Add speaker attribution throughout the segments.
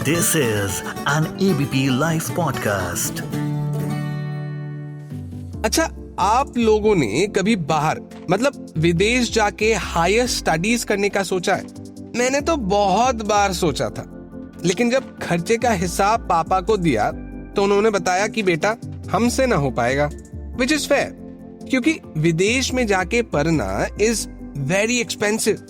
Speaker 1: This is an ABP Live Podcast.
Speaker 2: अच्छा, आप लोगों ने कभी बाहर मतलब विदेश जाके हायर स्टडीज करने का सोचा है? मैंने तो बहुत बार सोचा था, लेकिन जब खर्चे का हिसाब पापा को दिया तो उन्होंने बताया कि बेटा हमसे ना हो पाएगा, विच इज फेयर, क्योंकि विदेश में जाके पढ़ना is very expensive.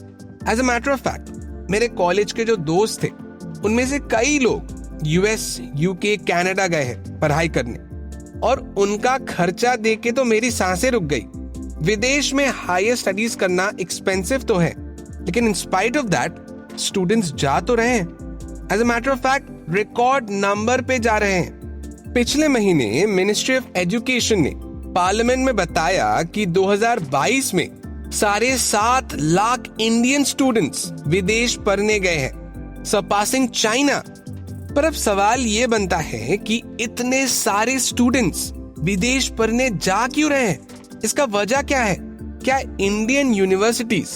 Speaker 2: As a matter of fact, मेरे कॉलेज के जो दोस्त थे उनमें से कई लोग यूएस, यूके, कनाडा गए हैं पढ़ाई करने, और उनका खर्चा देख के तो मेरी सांसें रुक गई. विदेश में हायर स्टडीज करना एक्सपेंसिव तो है, लेकिन in spite of that students जा तो रहे हैं. As a matter of fact, record number पे जा रहे हैं. पिछले महीने मिनिस्ट्री ऑफ एजुकेशन ने पार्लियामेंट में बताया कि 2022 में 7.5 लाख इंडियन स्टूडेंट्स विदेश पढ़ने गए हैं, सरपासिंग चाइना. पर अब सवाल ये बनता है कि इतने सारे स्टूडेंट्स विदेश पढ़ने जा क्यों रहे हैं? इसका वजह क्या है? क्या इंडियन यूनिवर्सिटीज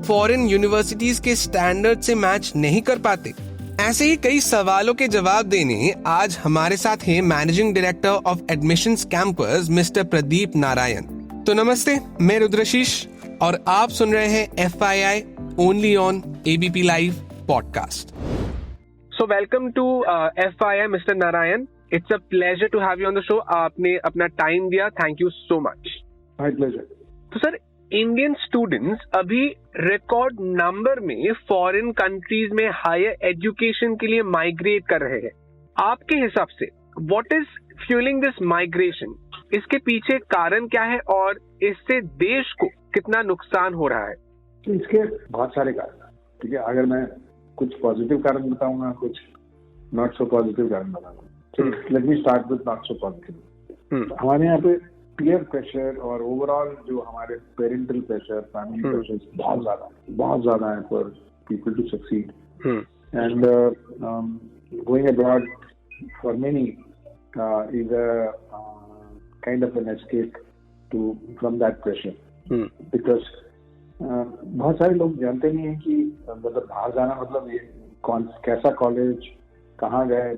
Speaker 2: फॉरेन यूनिवर्सिटीज के स्टैंडर्ड से मैच नहीं कर पाते? ऐसे ही कई सवालों के जवाब देने आज हमारे साथ हैं managing director of admissions campus mister Pradeep Narayan. तो नमस्ते, मैं रुद्रशीष और आप सुन रहे हैं FII only on ABP live podcast. So welcome to FII, Mr. Narayan. It's a pleasure to have you on the show. आपने अपना टाइम दिया, thank you so much.
Speaker 3: My pleasure.
Speaker 2: तो सर, इंडियन स्टूडेंट्स अभी record number में foreign countries में higher education के लिए migrate कर रहे हैं. आपके हिसाब से what is fuelling this migration? इसके पीछे कारण क्या है और इससे देश को कितना नुकसान हो रहा है?
Speaker 3: तो इसके बहुत सारे कारण हैं. ठीक है, अगर मैं कुछ पॉजिटिव कारण बताऊंगा, कुछ नॉट सो पॉजिटिव कारण बताऊंगा. Let me start with not so positive. हमारे यहाँ पे पीयर प्रेशर और ओवरऑल जो हमारे पेरेंटल प्रेशर, फैमिली प्रेशर बहुत ज्यादा है for people to succeed. And going abroad for many is a kind of an escape to from that pressure, because बहुत सारे लोग जानते नहीं है कि मतलब बाहर जाना मतलब ये कैसा कॉलेज, कहाँ गए,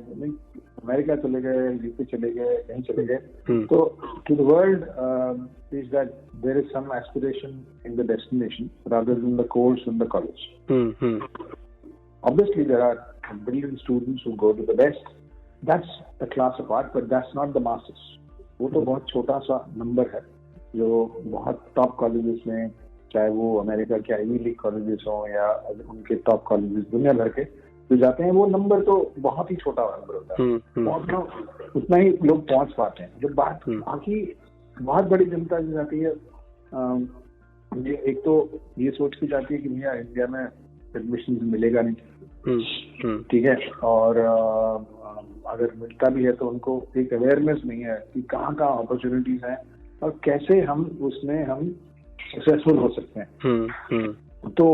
Speaker 3: अमेरिका चले गए, यूके चले गए, कहीं चले गए. तो to the world is that there is some aspiration in the destination rather than the course in the college. Obviously there are brilliant students who go to the best. That's the class apart, but that's not the masses. वो तो बहुत छोटा सा number है जो बहुत top colleges में, चाहे वो अमेरिका के आईवी लीग कॉलेजेस हो या उनके टॉप कॉलेजेस दुनिया भर के जो जाते हैं, वो नंबर तो बहुत ही छोटा नंबर होता है. उतना ही लोग पहुंच पाते हैं. जब बात बाकी बहुत बड़ी जनता जो जाती है, ये एक तो ये सोच के जाती है कि भैया इंडिया में एडमिशन मिलेगा नहीं, ठीक है, और अगर मिलता भी है तो उनको एक अवेयरनेस नहीं है कि कहाँ कहाँ अपॉर्चुनिटीज हैं और कैसे हम उसमें हम सक्सेसफुल हो सकते हैं. तो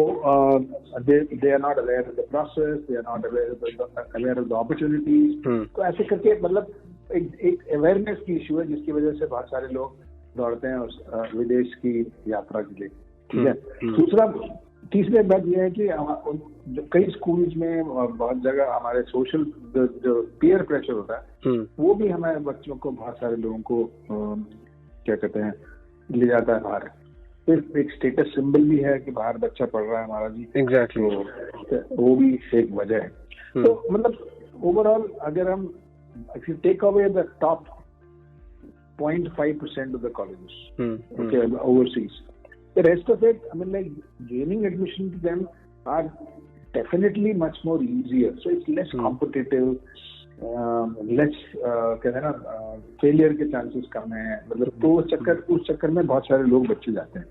Speaker 3: they are not aware of the process, they are not aware of the opportunities. तो ऐसे करके मतलब एक अवेयरनेस की इश्यू है जिसकी वजह से बहुत सारे लोग दौड़ते हैं उस विदेश की यात्रा के लिए. ठीक है. तीसरी बात यह है कि जो कई स्कूल्स में बहुत जगह हमारे सोशल जो पीयर प्रेशर होता है वो भी हमारे बच्चों को, बहुत सारे लोगों को क्या कहते हैं, ले जाता है बाहर. एक स्टेटस सिंबल भी है कि बाहर बच्चा पढ़ रहा है हमारा जी. एग्जैक्टली. तो वो भी एक वजह है. तो मतलब ओवरऑल अगर हम if you take away the top 0.5% of the colleges okay overseas, the rest of it, I mean, like gaining admission to them are definitely much more easier. So it's less competitive, less कहते हैं ना, failure के chances कम है. मतलब तो उस चक्कर में बहुत सारे लोग बच्चे जाते हैं.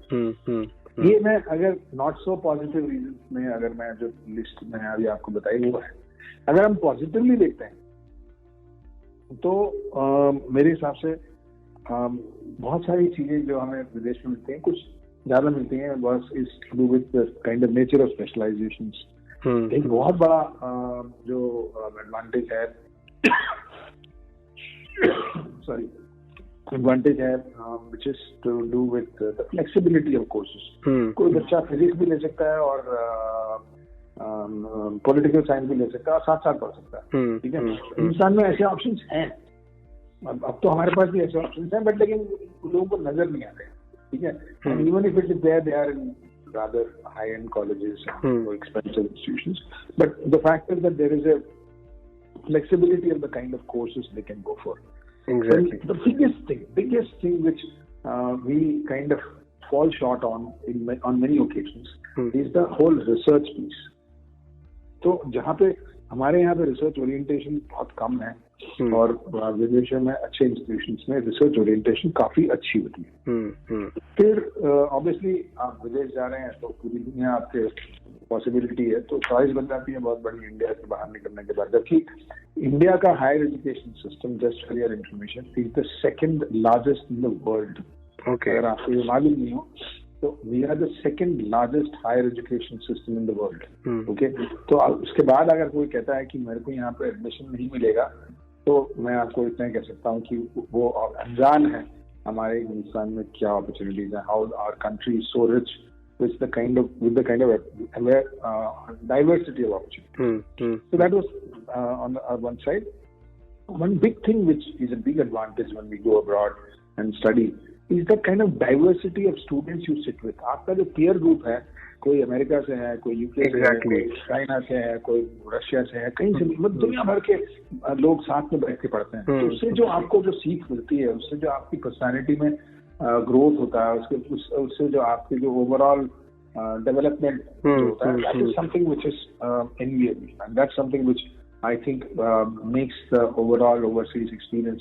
Speaker 3: ये मैं अगर नॉट सो पॉजिटिव रीजन में, अगर मैं जो लिस्ट में अभी आपको बताई वो है. अगर हम पॉजिटिवली देखते हैं तो मेरे हिसाब से बहुत सारी चीजें जो हमें विदेश में मिलती हैं, कुछ ज्यादा मिलती हैं, बस is to do with the kind of nature of specialisations. एक बहुत बड़ा जो एडवांटेज है सॉरी एडवांटेज है which is to do with the flexibility of courses. कोई बच्चा फिजिक्स भी ले सकता है और पॉलिटिकल साइंस भी ले सकता है, साथ साथ पढ़ सकता है, ठीक है। हिंदुस्तान में ऐसे ऑप्शंस हैं, अब तो हमारे पास भी ऐसे ऑप्शंस हैं, बट लेकिन लोगों को नजर नहीं आते, ठीक है। And even if it is there, they are in rather high-end colleges or expensive institutions. But the fact is that there is a flexibility of the kind of courses they can go for.
Speaker 2: Exactly.
Speaker 3: And the biggest thing which we kind of fall short on many occasions is the whole research piece. तो जहाँ पे हमारे यहाँ पे research orientation बहुत कम है और विदेशों में अच्छे इंस्टीट्यूशंस में रिसर्च ओरिएंटेशन काफी अच्छी होती है। फिर ऑब्वियसली आप विदेश जा रहे हैं तो पूरी दुनिया आपके पॉसिबिलिटी है, तो चॉइस बन जाती है बहुत बड़ी इंडिया से बाहर निकलने के बाद। जबकि इंडिया का higher education system, just for your information, is the second largest in the world. अगर आपको ये मालूम नहीं हो तो we are the second largest higher education system in the world. Okay, तो उसके बाद अगर कोई कहता है कि मेरे को यहाँ पे एडमिशन नहीं मिलेगा, तो मैं आपको इतना ही कह सकता हूँ कि वो अनजान है हमारे हिंदुस्तान में क्या अपॉर्चुनिटीज है, how our country is so rich with the kind of diversity of opportunity. So that was on one side. One big thing which is a big advantage when we go abroad and study is the kind of diversity of students you sit with. आपका जो peer group है, कोई America से है, कोई UK से है, कोई चाइना से है, कोई रशिया से है, कहीं से मतलब दुनिया भर के लोग साथ में बैठ के पढ़ते हैं। तो उससे जो आपको जो सीख मिलती है, उससे जो आपकी पर्सनैलिटी में ग्रोथ होता है, उससे जो आपकी जो ओवरऑल डेवलपमेंट जो होता है, that is something which is enviable, and that's something which I think makes the overall overseas experience,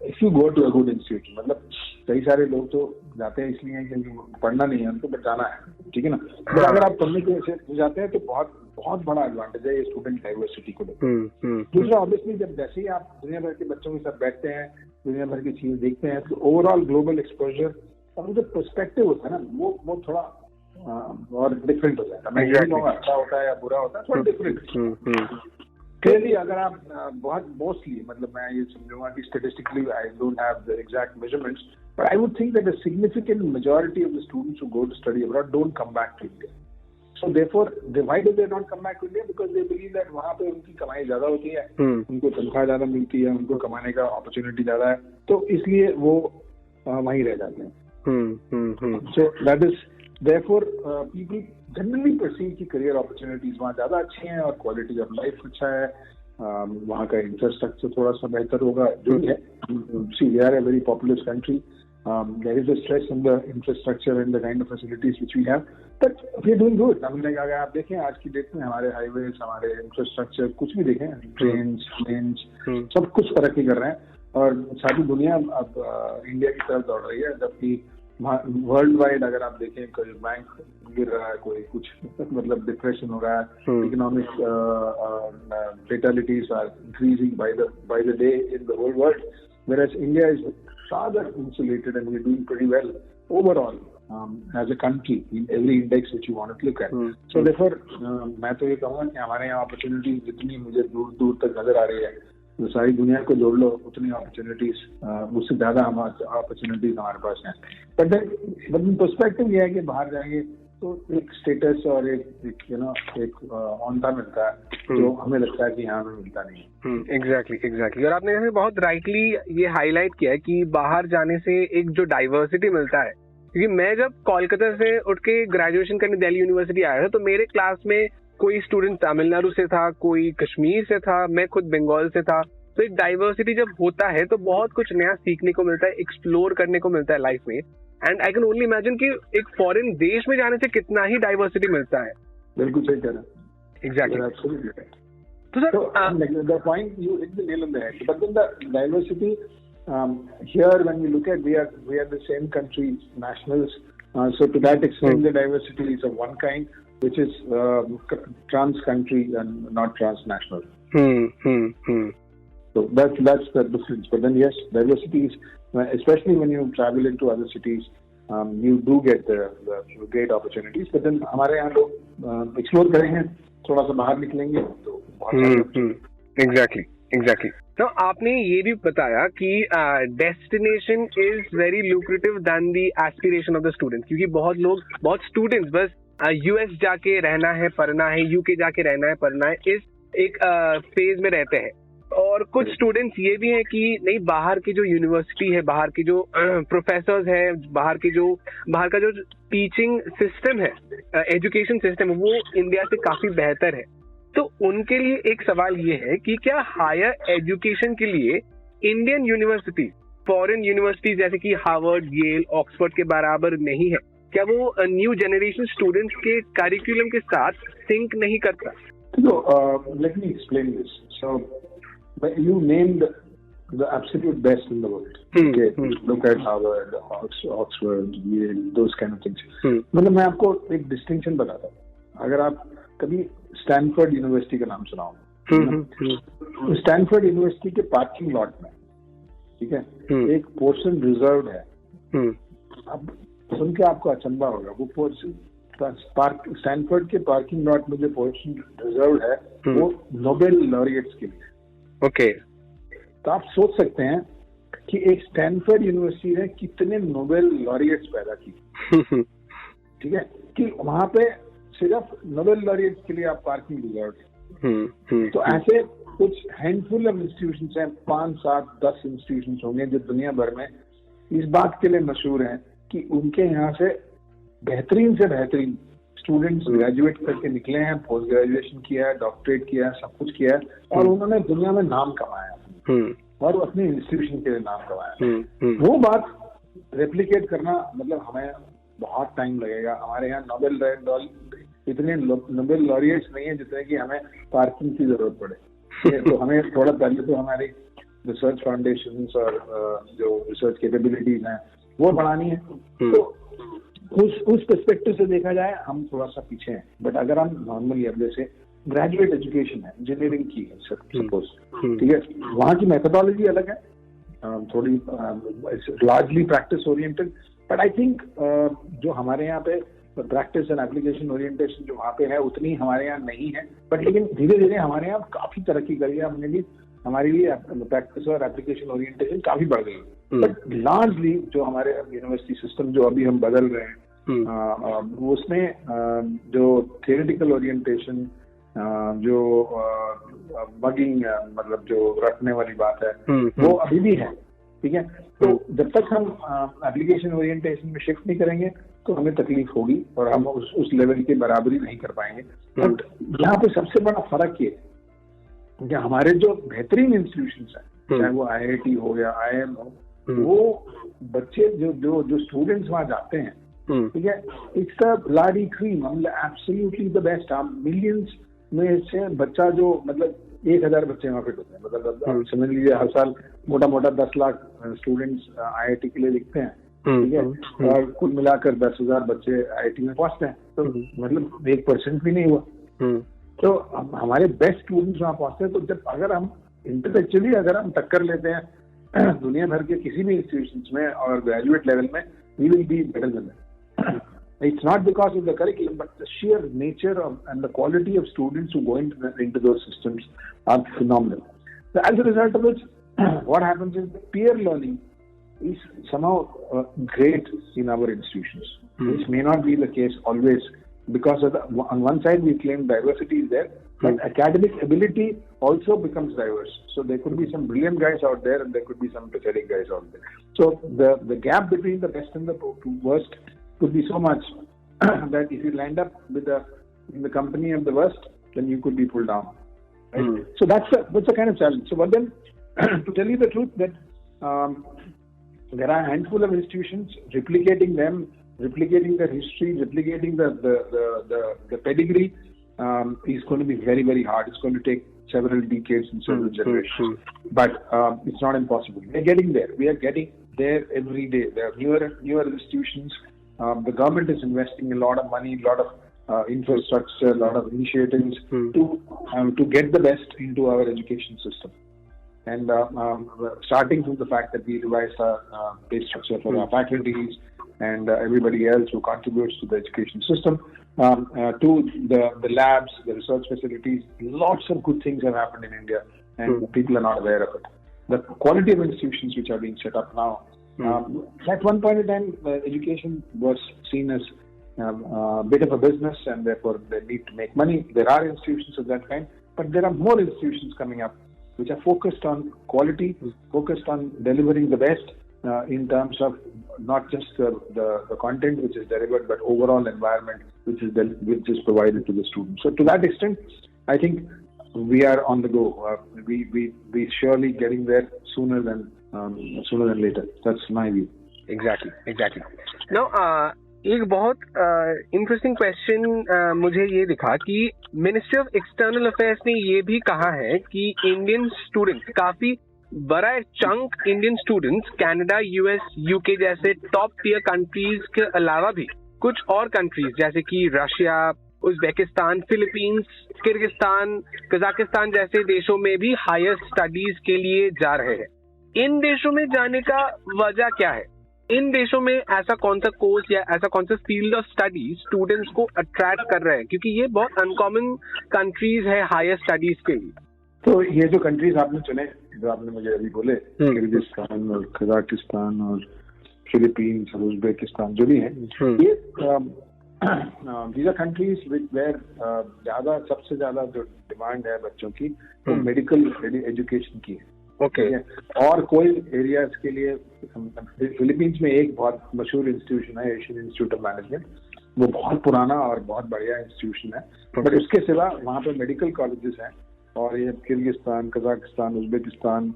Speaker 3: if you go to a good institute. मतलब कई सारे लोग तो जाते हैं इसलिए क्योंकि पढ़ना नहीं है उनको, बट जाना है, ठीक है ना। तो अगर आप पढ़ने के वजह जाते हैं तो बहुत बहुत बड़ा एडवांटेज है ये स्टूडेंट डाइवर्सिटी को लेकर। दूसरा ऑब्वियसली जब जैसे ही आप दुनिया भर के बच्चों के साथ बैठते हैं, दुनिया भर की चीज देखते हैं, तो ओवरऑल ग्लोबल एक्सपोजर और जो पर्सपेक्टिव होता है ना, वो थोड़ा और डिफरेंट हो जाता है। मैं ये कहूँगा अच्छा होता है या बुरा होता है, थोड़ा डिफरेंट। क्लियरली अगर आप बहुत मोस्टली, मतलब मैं ये समझूंगा कि statistically I don't have the exact measurements, but I would think that a significant majority of the students who go to study abroad don't come back to India. So therefore, why do they not come back to India? Because they believe that वहाँ पे उनकी कमाई ज्यादा होती है, उनको तनख्वाह ज्यादा मिलती है, उनको कमाने का अपॉर्चुनिटी ज्यादा है, तो इसलिए वो वहीं रह जाते हैं। So that is therefore people generally perceive कि career opportunities वहाँ ज्यादा अच्छी हैं और quality of life अच्छा है, वहाँ का infrastructure थोड़ा सा बेहतर होगा, जो भी है। See, we are a very populous country. There is a stress on the infrastructure and the kind of facilities which we have, but we are doing good. I mean, like अगर आप देखें आज की डेट में हमारे highways, हमारे infrastructure कुछ भी देखें, ट्रेन्स, प्लेन्स, सब कुछ तरक्की कर रहे हैं और सारी दुनिया अब इंडिया की तरफ दौड़ रही है। जबकि वर्ल्ड वाइड अगर आप देखें, कोई बैंक गिर रहा है, कोई कुछ मतलब डिप्रेशन हो रहा है, economic fatalities are increasing by the day in the whole world, whereas India is rather insulated and we're doing pretty well overall as a country in every index which you want to look at. So therefore मैं तो ये कहूँगा कि हमारे यहाँ opportunities जितनी मुझे दूर दूर तक नजर आ रही है, तो सारी दुनिया को जोड़ लो उतनी अपॉर्चुनिटीज, उससे ज्यादा अपॉर्चुनिटीज हमारे पास हैं। बट पर्सपेक्टिव ये है कि बाहर जाएंगे तो एक स्टेटस और एक यू नो एक औंधा मिलता है जो हमें लगता है कि यहाँ में मिलता नहीं।
Speaker 2: एग्जैक्टली। और आपने बहुत राइटली ये हाईलाइट किया है कि बाहर जाने से एक जो डाइवर्सिटी मिलता है, क्योंकि मैं जब कोलकाता से उठ के ग्रेजुएशन करने दिल्ली यूनिवर्सिटी आया था, तो मेरे क्लास में कोई स्टूडेंट तमिलनाडु से था, कोई कश्मीर से था, मैं खुद बंगाल से था। तो एक डाइवर्सिटी जब होता है तो बहुत कुछ नया सीखने को मिलता है, एक्सप्लोर करने को मिलता है लाइफ में। And I can only imagine कि एक फॉरेन देश में जाने से कितना ही डाइवर्सिटी मिलता है।
Speaker 3: बिल्कुल सही कह रहे हैं।
Speaker 2: एग्जैक्टली। तो sir
Speaker 3: the point you hit the nail on the head, but then the diversity here when we look at we are the same country nationals, so to that extent the diversity is of one kind, which is trans country and not transnational. So that's the difference. But then yes, diversity is, especially when you travel into other cities, you do get the great opportunities. But then हमारे यहाँ लोग explore करेंगे, थोड़ा सा बाहर निकलेंगे तो
Speaker 2: exactly. तो आपने ये भी बताया कि destination is very lucrative than the aspiration of the student, क्योंकि बहुत स्टूडेंट्स बस यूएस जाके रहना है, पढ़ना है, यूके जाके रहना है, पढ़ना है, इस एक फेज में रहते हैं। और कुछ स्टूडेंट्स ये भी हैं कि नहीं, बाहर की जो यूनिवर्सिटी है, बाहर की जो प्रोफेसर्स हैं, बाहर का जो टीचिंग सिस्टम है, एजुकेशन सिस्टम है, वो इंडिया से काफी बेहतर है। तो उनके लिए एक सवाल ये है कि क्या हायर एजुकेशन के लिए इंडियन यूनिवर्सिटी फॉरेन यूनिवर्सिटीज जैसे कि हार्वर्ड, येल, ऑक्सफोर्ड के बराबर नहीं है? क्या वो न्यू जनरेशन स्टूडेंट्स के करिकुलम के साथ सिंक नहीं करता?
Speaker 3: So, let me explain this. So, you named the absolute best in the world. Okay, look at Harvard, Oxford, Yale, those kind of things. मतलब मैं आपको एक डिस्टिंक्शन बताता हूँ। अगर आप कभी स्टैनफोर्ड यूनिवर्सिटी का नाम सुना होगा, स्टैनफोर्ड यूनिवर्सिटी के पार्किंग लॉट में, ठीक है, एक पोर्शन रिजर्व है। अब सुन के आपको अचंभा होगा, वो पोर्शन स्टैनफोर्ड के पार्किंग लॉट में जो पोर्शन रिजर्व है वो नोबेल लॉरिएट्स के लिए।
Speaker 2: ओके,
Speaker 3: तो आप सोच सकते हैं कि एक स्टैनफोर्ड यूनिवर्सिटी ने कितने नोबेल लॉरिएट्स पैदा की, ठीक है, कि वहां पे सिर्फ नोबेल लॉरिएट्स के लिए आप पार्किंग रिजर्व। तो ऐसे कुछ हैंडफुल ऑफ इंस्टीट्यूशंस हैं, 5, 7, 10 इंस्टीट्यूशंस होंगे जो दुनिया भर में इस बात के लिए मशहूर हैं कि उनके यहाँ से बेहतरीन से बेहतरीन स्टूडेंट्स ग्रेजुएट करके निकले हैं, पोस्ट ग्रेजुएशन किया है, डॉक्टरेट किया है, सब कुछ किया है, और उन्होंने दुनिया में नाम कमाया और अपने इंस्टीट्यूशन के लिए नाम कमाया। वो बात रेप्लिकेट करना मतलब हमें बहुत टाइम लगेगा। हमारे यहाँ इतने नोबेल लॉरिएट्स नहीं है जितने कि हमें पार्किंग की जरूरत पड़े। तो हमें थोड़ा पहले तो हमारी रिसर्च फाउंडेशंस और जो रिसर्च कैपेबिलिटीज हैं वो बढ़ानी है। तो उस पर्सपेक्टिव से देखा जाए हम थोड़ा सा पीछे हैं। बट अगर हम नॉर्मली अब जैसे ग्रेजुएट एजुकेशन है, इंजीनियरिंग की है सपोज, ठीक है, वहाँ की मेथोडोलॉजी अलग है, थोड़ी largely practice oriented. But I think जो हमारे यहाँ पे प्रैक्टिस एंड एप्लीकेशन ओरिएंटेशन जो वहाँ पे है उतनी हमारे यहाँ नहीं है। बट लेकिन धीरे धीरे हमारे यहाँ काफी तरक्की करी है, हमने भी हमारे लिए प्रैक्टिस और एप्लीकेशन ओरिएंटेशन काफी बढ़ गई। बट लार्जली जो हमारे यूनिवर्सिटी सिस्टम जो अभी हम बदल रहे हैं उसमें जो थियोरेटिकल ओरिएंटेशन, जो मगिंग मतलब जो रटने वाली बात है वो अभी भी है, ठीक है। तो जब तक हम एप्लीकेशन ओरिएंटेशन में शिफ्ट नहीं करेंगे तो हमें तकलीफ होगी और हम उस लेवल की बराबरी नहीं कर पाएंगे। बट यहाँ पे सबसे बड़ा फर्क ये कि हमारे जो बेहतरीन इंस्टीट्यूशंस हैं, चाहे वो IIT हो या IIM हो, वो बच्चे जो स्टूडेंट्स वहां जाते हैं, ठीक है, it's a bloody cream, absolutely the best. हम मिलियंस में से बच्चा जो मतलब 1000 बच्चे वहां फिट होते हैं, मतलब समझ लीजिए हर साल मोटा 10 लाख स्टूडेंट्स IIT के लिए लिखते हैं, ठीक है, और कुल मिलाकर 10,000 बच्चे IIT में पहुंचते हैं। तो मतलब 1% भी नहीं हुआ। तो हमारे बेस्ट स्टूडेंट्स वहां पहुंचते हैं। तो जब अगर हम इंटेलेक्चुअली अगर हम टक्कर लेते हैं दुनिया भर के किसी भी इंस्टीट्यूशंस में और ग्रेजुएट लेवल में, we will be better than them. It's not because of the curriculum, but the sheer nature and the quality of students who go into those systems are phenomenal. So as a result of which, what happens is peer learning is somehow great in our institutions. This may not be the case always, because on one side we claim diversity is there, but academic ability also becomes diverse. So there could be some brilliant guys out there and there could be some pathetic guys out there. So the gap between the best and the worst could be so much that if you land up in the company of the worst, then you could be pulled down. Right? So that's a kind of challenge. So but then to tell you the truth, that there are a handful of institutions, replicating their history, replicating the pedigree is going to be very, very hard. It's going to take several decades and several generations. But it's not impossible. We're getting there. We are getting there every day. There are newer institutions. The government is investing a lot of money, a lot of infrastructure, a lot of initiatives to get the best into our education system. And starting from the fact that we revised our pay structure for our faculties and everybody else who contributes to the education system, to the labs, the research facilities, lots of good things have happened in India, and people are not aware of it. The quality of institutions which are being set up now, at one point in time, education was seen as bit of a business and therefore they need to make money. There are institutions of that kind, but there are more institutions coming up which are focused on quality, focused on delivering the best in terms of not just the content which is delivered, but overall environment which is provided to the students. So to that extent, I think we are on the go. We surely getting there sooner than later. That's my view.
Speaker 2: Exactly. Now, एक बहुत interesting question मुझे ये दिखा कि ministry of external affairs ने ये भी कहा है कि इंडियन स्टूडेंट्स, काफी बड़ा chunk Indian students Canada, US, UK जैसे टॉप टियर कंट्रीज के अलावा भी कुछ और कंट्रीज जैसे कि Russia, Uzbekistan, Philippines, Kyrgyzstan, Kazakhstan जैसे देशों में भी हायर स्टडीज के लिए जा रहे हैं। इन देशों में जाने का वजह क्या है? इन देशों में ऐसा कौन सा कोर्स या ऐसा कौन सा फील्ड ऑफ स्टडी स्टूडेंट्स को अट्रैक्ट कर रहे हैं, क्योंकि ये बहुत अनकॉमन कंट्रीज है हायर स्टडीज के लिए?
Speaker 3: तो ये जो कंट्रीज आपने चुने, जो आपने मुझे अभी बोले, किर्गिस्तान और कजाकिस्तान और फिलीपींस और उज्बेकिस्तान जो भी है, ये these are countries where सबसे ज्यादा जो डिमांड है बच्चों की वो मेडिकल एजुकेशन की है।
Speaker 2: ओके।
Speaker 3: और कोई एरियाज के लिए, फिलीपींस में एक बहुत मशहूर इंस्टीट्यूशन है, एशियन इंस्टीट्यूट ऑफ मैनेजमेंट, वो बहुत पुराना और बहुत बढ़िया इंस्टीट्यूशन है। बट उसके सिवा वहाँ पे मेडिकल कॉलेजेस हैं, और ये किर्गिस्तान, कजाकिस्तान, उज्बेकिस्तान,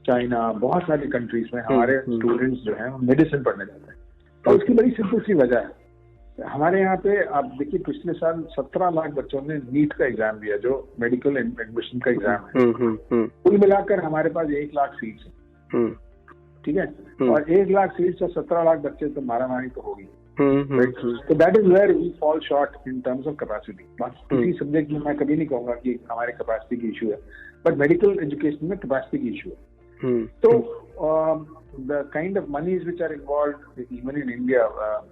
Speaker 3: चाइना, बहुत सारी कंट्रीज में हमारे स्टूडेंट्स जो हैं मेडिसिन पढ़ने जाते हैं। और उसकी बड़ी सिंपल सी वजह है, हमारे यहाँ पे आप देखिए पिछले साल 17 लाख बच्चों ने नीट का एग्जाम दिया, जो मेडिकल एडमिशन का एग्जाम है। कुल मिलाकर हमारे पास 1 लाख सीट्स है, ठीक है, और 1 लाख सीट्स और 17 लाख बच्चे तो मारामारी तो होगी। तो that is where we fall short in terms of capacity. बस किसी सब्जेक्ट में मैं कभी नहीं कहूंगा कि हमारे कैपेसिटी की इशू है, बट मेडिकल एजुकेशन में कैपेसिटी की इशू है। तो the kind of monies which are involved even in India,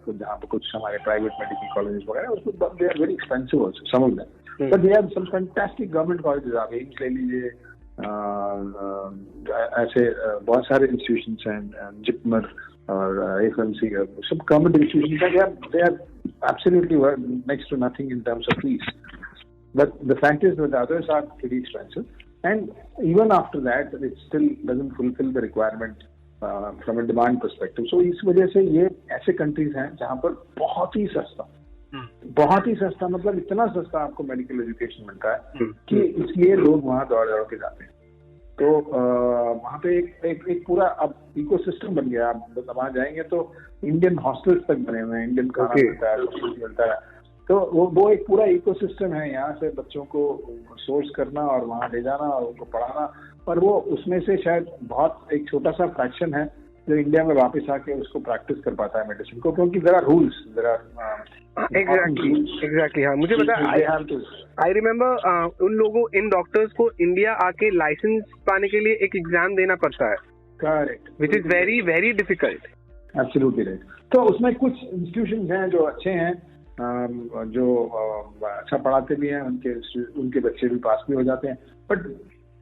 Speaker 3: जहाँ पे कुछ हमारे private medical colleges वगैरह, उसको they are very expensive also, some of them, but they have some fantastic government colleges। आप एम्स ले लीजिए, ऐसे बहुत सारे institutions हैं, जिपमर और FMC, सब government institutions हैं, they are absolutely next to nothing in terms of fees, but the fact is that the others are pretty expensive, and even after that it still doesn't fulfill the requirement from a demand perspective. So इस वजह से ये ऐसे countries हैं जहां पर बहुत ही सस्ता मतलब इतना सस्ता आपको मेडिकल एजुकेशन मिलता है कि इसलिए लोग वहां दौड़ के जाते हैं। तो वहां पे एक पूरा अब इकोसिस्टम बन गया। आप वहां जाएंगे तो इंडियन हॉस्टल्स तक बने हुए हैं, इंडियन खाना मिलता है। तो वो एक पूरा इकोसिस्टम है, यहाँ से बच्चों को सोर्स करना और वहाँ ले जाना और उनको पढ़ाना, और वो उसमें से शायद बहुत एक छोटा सा फ्रैक्शन है जो इंडिया में वापस आके उसको प्रैक्टिस कर पाता है मेडिसिन को, क्योंकि there are rules, there are
Speaker 2: exactly. हाँ, मुझे पता है, आई रिमेम्बर उन लोगों, इन डॉक्टर्स को इंडिया आके लाइसेंस पाने के लिए एक एग्जाम देना पड़ता है।
Speaker 3: Correct,
Speaker 2: which is very very difficult.
Speaker 3: Absolutely right. तो उसमें कुछ इंस्टीट्यूशंस हैं जो अच्छे हैं, जो अच्छा पढ़ाते भी हैं, उनके बच्चे भी पास भी हो जाते हैं, बट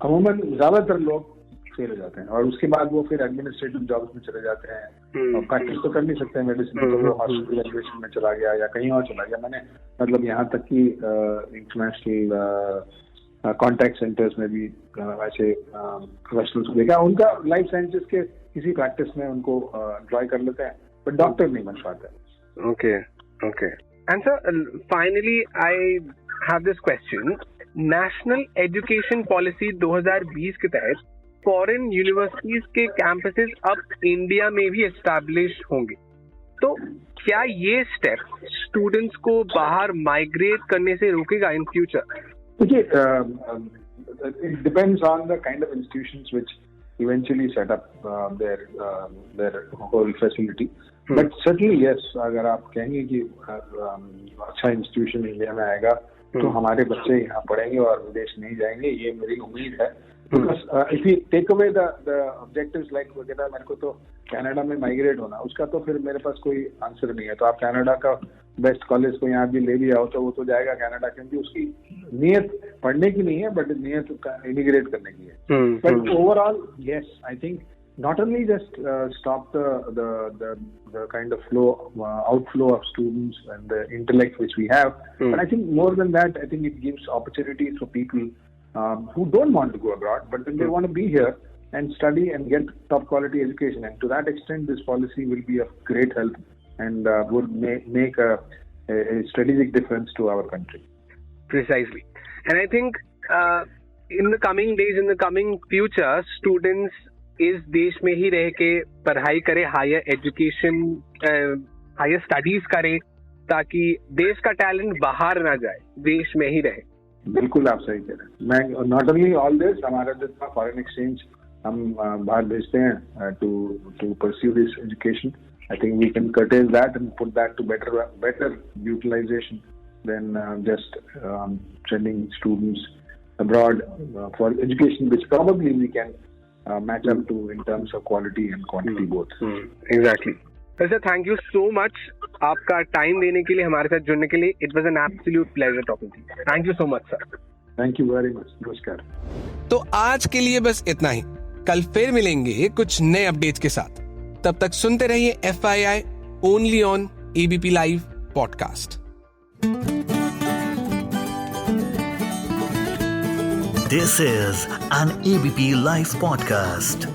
Speaker 3: अमूमन ज्यादातर लोग फेल हो जाते हैं, और उसके बाद वो फिर एडमिनिस्ट्रेटिव जॉब्स में चले जाते हैं, और प्रैक्टिस तो कर नहीं सकते हैं मेडिसिन, तो वो हॉस्पिटल एडमिनिस्ट्रेशन में चला गया या कहीं और चला गया। मैंने मतलब यहाँ तक कि इंटरनेशनल कॉन्टैक्ट सेंटर्स में भी ऐसे प्रोफेशनल्स को देखा, उनका लाइफ साइंसेज के किसी प्रैक्टिस में उनको एम्प्लॉय कर लेते हैं, बट डॉक्टर नहीं बन पाते।
Speaker 2: Okay. And sir, finally, I have this question. National Education Policy 2020 के तहत फॉरेन यूनिवर्सिटीज के कैंपसेस अब इंडिया में भी एस्टैब्लिश होंगे, तो क्या ये स्टेप स्टूडेंट्स को बाहर माइग्रेट करने से रोकेगा इन फ्यूचर?
Speaker 3: देखिए, it depends on the kind of institutions which eventually set up their whole facility. But certainly yes, अगर आप कहेंगे कि अच्छा इंस्टीट्यूशन इंडिया में आएगा तो हमारे बच्चे यहाँ पढ़ेंगे और विदेश नहीं जाएंगे, ये मेरी उम्मीद है। Because if you take away the objectives like वगैरह, मेरे को तो कनाडा में माइग्रेट होना, उसका तो फिर मेरे पास कोई आंसर नहीं है। तो आप कनाडा का बेस्ट कॉलेज को यहाँ भी ले भी आओ तो वो तो जाएगा कनाडा, क्योंकि उसकी नीयत पढ़ने की नहीं है, बट नीयत इमिग्रेट करने की है। But overall yes, I think not only just stop the kind of outflow of students and the intellect which we have, but I think more than that, I think it gives opportunities for people who don't want to go abroad, but then they want to be here and study and get top quality education. And to that extent, this policy will be of great help and would make a strategic difference to our country.
Speaker 2: Precisely. And I think in the coming days, in the coming future, students इस देश में ही रह के पढ़ाई करे, higher education, higher studies करे, ताकि देश का टैलेंट बाहर ना जाए, देश में ही रहे.
Speaker 3: बिल्कुल आप सही कह रहे हैं. मैं नॉट ओनली ऑल दिस, हमारा जितना फॉरेन एक्सचेंज हम बाहर भेजते हैं to pursue this education, I think we can curtail that and put that to better utilisation than just sending students abroad for education, which probably we can match up to in terms of quality and quantity both.
Speaker 2: Exactly. Sir, thank you so much. आपका time देने के लिए, हमारे साथ जुड़ने के लिए. It was an absolute pleasure talking to you. Thank you so much, sir.
Speaker 3: Thank you very much. नमस्कार.
Speaker 2: तो आज के लिए बस इतना ही. कल फिर मिलेंगे कुछ नए अपडेट्स के साथ. तब तक सुनते रहिए FII only on ABP Live Podcast.
Speaker 1: This is an ABP Live Podcast.